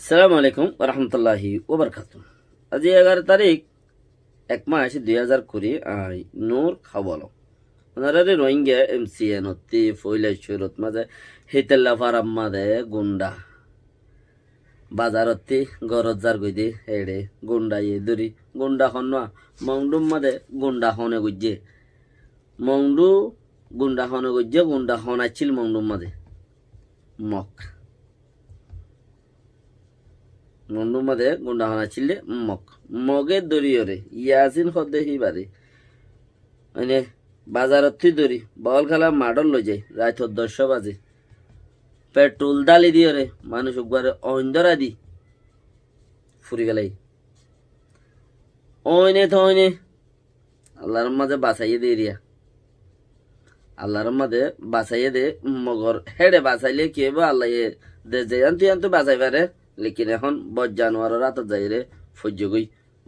সালামু আলাইকুম রহমতুল্লাহি ওবরকাতুহ। আজি 11 তারিখ 1 মাস 2020 নূর খাওয়ালো ওনারে রোহিঙ্গা MCN অতি ফইলা শুরত মাঝে হিতেল্লা ফারাম মাঝে গুন্ডা বাজারতি গরজ জার গইদে হেড়ে গুন্ডা দরি গুন্ডা হনয়া মংডুম মাঝে গুন্ডা হনে গুজ্জে মংডু গুন্ডা হনে গুজ্জে গুন্ডা হনাছিল মংডুম মাঝে মক মন্ডুর মাঝে গুন্ডা হানা ছিলে মগের দরিয়রে ইয়াসিন হদে হিবারে মানে বাজারত দরি বল খেলা মাডল লই যায় রাত 10 বাজে পেট্রোল ডালি দিয়রে মানুষ একবারে অন্ধরা দি ফুরি গেলাই ওইনে থইনে আল্লাহর মাঝে বাঁচাইয়ে দে রিয়া আল্লাহর মাঝে বাঁচাইয়ে দে মগর হেডে বাঁচাইলে কি হইব আল্লাহ দে যে আনতে বাঁচাই পারে লেকিন এখন বজ জানোয়ার রাত যাই রে সহ্য গই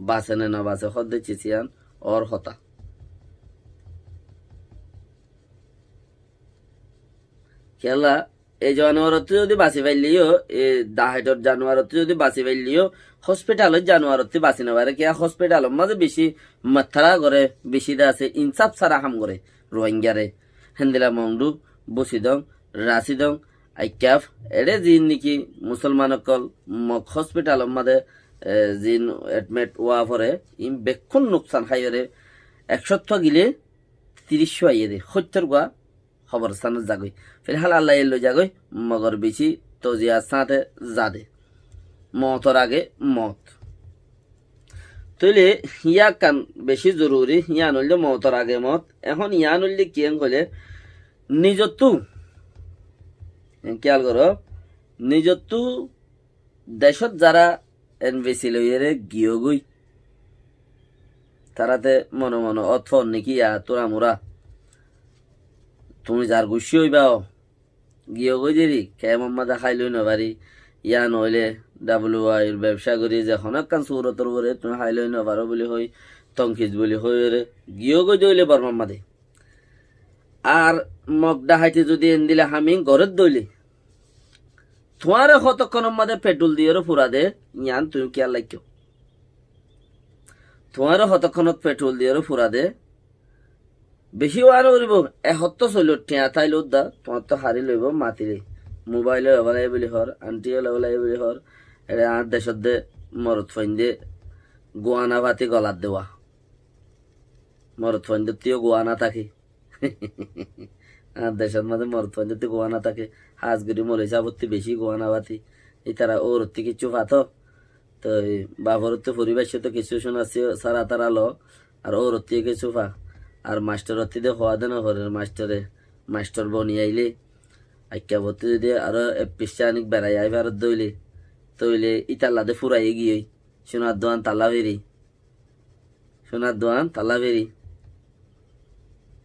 বাঁচে না বাঁচে হদে চিচিয়ান ওর হতা খেলা এই জানোয়ারতে যদি বাঁচি পাইলিও এই দাহাইটর জানোয়ারতে যদি বাঁচি পাইলিও হসপিটালত জানোয়ারতে বাঁচি না পারে কিয়া হসপিটালত মাঝে বেশি মাথারা করে বেশি দা আছে ইনসাফ সারা হাম করে রোহিঙ্গারে হেন্দিলা মংডু বসিদং রাশিদং আইক্যাফ এড়ে জিন নাকি মুসলমানকল মক হসপিটালত মাঝে জিন এডমিট ওয়া পরে ইম বেক্ষণ নোকসান খাইরে 100 গিলে 30 আইয়ে দে 70 গা খবর স্থানত জাগই ফিলহাল আল্লাহ এলো জাগই মগর বেশি তজিয়া সাথে জাদে মতর আগে মত তইলে ইয়া কান বেশি জরুরি ইয়া নইলে মতর আগে মত এখন ইয়া নইলে কিয়ান কইলে নিজতু খেয়াল করো নিজতু দেশত যারা এনভিসি লইরে গিয়ে গই তারাতে মনে মনে অথর নাকি তোরা মোরা তুমি যার গুছি হইবাও গিয়ে গই দেরি কে মাম্মা দেখাই লই নবারি ইয়া নইলে WI ব্যবসা করি যখন একখান সুরতর বরে তুমি খাই লই নবারো বলি হই তংখিজ বলি হই রে গিয়ে গই দইলে বর মাম্মা দে আর মগ ডাহাইতে যদি এন দিলে হামি ঘরের দইলে তোমার কতক্ষণের মধ্যে পেট্রোল দিয়ে ফুরা দে ইয়ান তুমি কি আর লাগিও তোমার কতক্ষণত পেট্রোল দিয়ে ফুরা দে বেশি ওয়ার করিব এসত্য চলিল টিয়া তাই লোদা তোমার তো হারি লইব মাতিলে মোবাইলে হবালাই বুলি হর আন্টিও লবলাই বুলি হর এরে আর দেশত দে মরত ফাইন দে গোয়ানা ভাতি গলাত দেওয়া মরত ফাইন দে তিও গোয়ানা থাকি আর দেশের মাঝে মরত ফাইন দে গোয়ানা থাকে হাজগুড়ি মরে যাবতি বেশি গোয়ানা ভাতি এই তারা ওর কিছু ফাতো তো বাবর তো পরিবেশ তো কিছু শোনাচ্ছে সারা তারা ল আর ওর কিছু ফা আর মাস্টার অতিদে হওয়া দেন হরের মাস্টার বনি আইলে আইকা ভর্তি যদি আরো পিসানিক বেড়াই আই ভারত দইলে তইলে ইতাল্লাদে ফুরাই গিয়ে সোনার দোয়ান তালা বেরি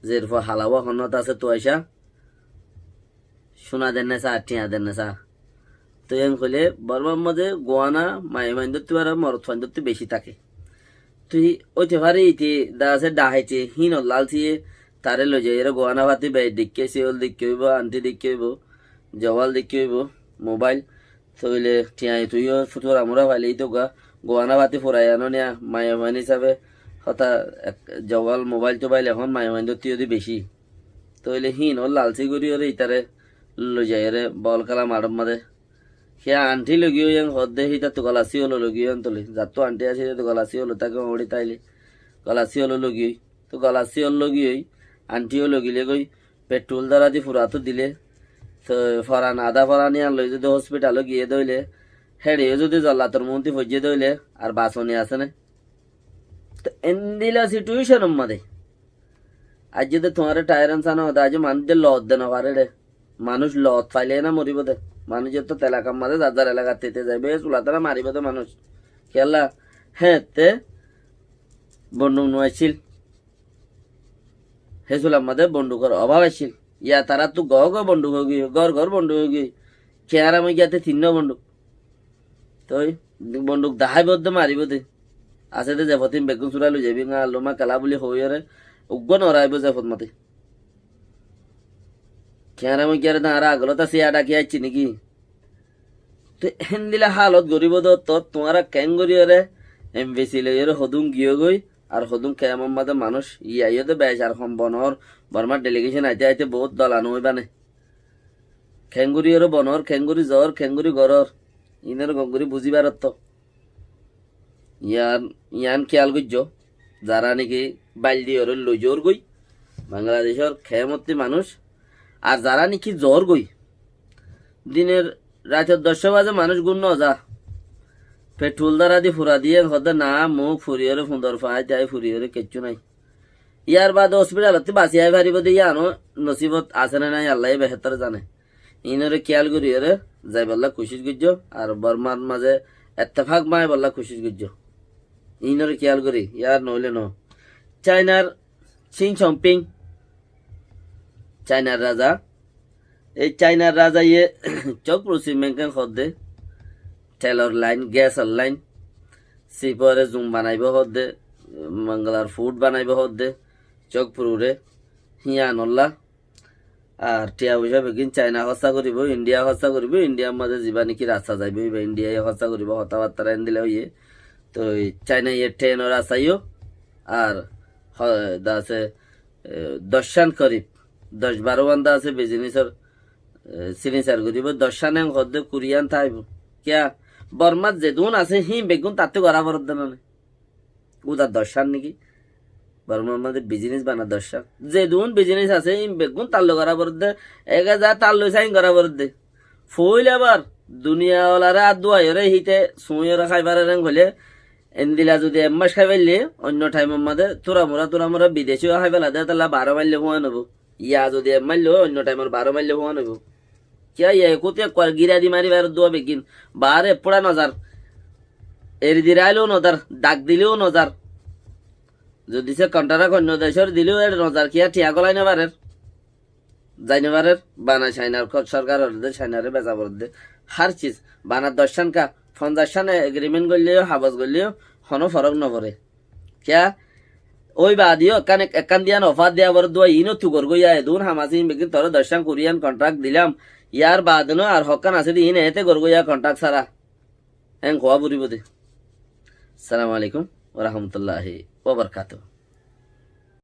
যের হালাওয়া খনত আছে তো আইসা সোনা দেন না চা টিয়া দেন না চা তো এম কইলে বর্মার মধ্যে গোয়ানা মায়ে মাইন্দত্তি আর মরত ফাইন্দত্তি বেশি থাকে তুই ওইতে পারি ইতি দা আছে ডাহাইতে হিন লালছিয়ে তারে লই যাই এরা গোয়ানা ভাতি বে দেখকে সিওল দেখকে হইব আন্টি দেখকে হইব জওয়াল দেখকে হইব মোবাইল তইলে টিয়াই তুইও ফুটুর আমরা ভাইলেই তো গোয়ানা ভাতি ফোরাই আনো নিয়া মায়ে মান হিসাবে হতা জওয়াল মোবাইল টোবাইল এখন মায়ে মাইন্দত্তি যদি বেশি তইলে হিন লালচি করি ওরে ইতারে লই যাই রে বল খেলা মারম মাদে সে আন্টি লগিও ইয়াং হদে হিতা তো গলাসি হলো লগিও আনতলে যার তো আন্টি আছে তো গলাসি হলো তাকে ওড়ি তাইলে গলাসি হলো লগিয়ে তো গলাসি হল লগিয়ে আন্টিও লগিলে গই পেট্রোল দ্বারা দি ফুরাতো দিলে তো ফরান আধা ফরানি আনলো যদি হসপিটালে গিয়ে দইলে হেড়েও যদি জল্লাতর মন্ত্রী ফজিয়ে দইলে আর বাসনে আছে না তো এন্দিলা সিচুয়েশন মাদে আজ যদি তোমার টায়ার আনসানো হতো আজ মানুষদের লত দেন পারে রে মানুষ লত পাইলে না মরিব দে মানুষের তো এলাকার মাঝে যার এলাকার থেকে যাইবে চুলা তারা মারিব তো মানুষ খেলা হ্যাঁ তে বন্দুক নোয়াইছিল হে চুলার মাঝে বন্দুকের অভাব আসছিল ইয়া তারা তো বন্দুক হয়ে গিয়ে ঘর বন্দুক হয়ে গিয়ে খেয়ার আমি গিয়াতে 3 বন্দুক তো বন্দুক দাহাই বদ্ধ মারিব দে আছে দে জেফতিম বেগুন চুরা লৈ যাবি না লোমা কালা বুলি হইরে উগ্র নরাইব জেফত মতে খেয়ার আমি গিয়ারে না আর আগলত আছে আডা কি আইছি নাকি তো হেন্দিলা হালত গরিব তো তোমারা কেন গরিয়রে এমবিসি লইরে হদুম গিয়ে গই আর হদুম কেমন মাদে মানুষ ইয়ে তো বেশ আর বনর বর্মার ডেলিগেশন আইতে আইতে বহুত দলানো হইবানে খেঙ্গুরিয়রে বনর খেঙ্গুরি জ্বর খেঙ্গুরি গরর ইনের গঙ্গুরি বুঝিবার তো ইয়ান খেয়াল করছ যারা নাকি বাল্দি ওর লই জোর গই বাংলাদেশের খেমতি মানুষ আর যারা নাকি জ্বর গই দিনের রাতের 10 বাজে মানুষ গুণ যা পেট্রোল দ্বারা দি ফুরা দিয়ে হতে না মুখ ফুরিয়রে সুন্দর ফাই তাই ফুরিয়রে কিচ্ছু নাই ইয়ার বাদ হসপিটালত বাঁচিয়াই পারিব দিয়ে আনো নসিবত আছে না নাই আল্লাহ বেহতর জানে ইনরে খেয়াল করিয়রে যাই বললা খুশিস গুজ্জ আর বর্মার মাঝে এত্তেফাক মায় বললা খুশিস গুজ্জ ইনরে খেয়াল করি ইয়ার নইলে ন চাইনার চিং চম্পিং চাইনার রাজা এই চাইনার রাজা ইয়ে চক প্রসি মেঙ্কেন খদ্দে তেলর লাইন গ্যাসর লাইন সিপরে জুম বানাইব হদ্দে মঙ্গলার ফুড বানাইব হদ্দে চক পুরুরে হিয়া নল্লা আর টিয়া পয়সা বেগিন চাইনা হস্তা করিব ইন্ডিয়া হস্তা করিব ইন্ডিয়ার মাঝে যাবা নাকি রাস্তা যাইব ইন্ডিয়ায় হস্তা করিব কথাবার্তা এনে দিলে হইয়ে তো চাইনা ইয়ে ট্রেনও রাস্তাইও আর আছে দশান করিব 10-12 বান্ধা আছে বিজনেসের সিনিসার করিব দশানে হদ্দে কুরিয়ান থাইব কিয়া বর্মাত যেদুন আছে হি বেগুন তাতে করা বরদ না উদার দশান নাকি বর্মার মধ্যে বিজনেস বানা দশান যেদুন বিজনেস আছে হি বেগুন তাল্লো করা বরদ 1000 তাল্লো সাইন করা বরদ ফইল আবার দুনিয়াওয়ালারা দুয়াইরে হিতে সুইরা খাইবারে রং হলে এন্দিলা যদি এমাস খাইবাইলে অন্য টাইমের মধ্যে তোরা মোরা বিদেশিও খাইবেলা দে তাহলে 12 মাইলে হওয়া নেব ইয়া যদি মাইলেও অন্য টাইমের 12 মাইলে হওয়া নেব क्या ये कोते गिरा दी मारी बार दो बेगिन बाहर पड़ा नजर एरी दिराइलो नजर दाग दिलेও নজর যদি সে কন্ট্রাক্ট অন্য দেশের দিলেও এর নজর কিয়া টিয়া গলাই না বারের যাইনে বারের বানা চাইনার সরকার দে চাইনারে বেচা বর দে হার চিজ বানা 10 কা 50 এগ্রিমেন্ট করলেও হাবস করলেও কোনো ফরক ন পড়ে কিয়া ওই বাদিও একান দিয়ান অফার দেয়া বর দোয়া ইনো তু গর গইয়া দুন হামাসি বেগিন তোর 10 কোরিয়ান কন্ট্রাক্ট দিলাম ইয়ার বাদ ন আর হকান আছে দিন এতে গর গইয়া কন্ট্রাক্ট সারা এন খোয়া বুড়ি বদে আসসালামু আলাইকুম ওয়া রাহমাতুল্লাহি ওয়া বারাকাতুহু।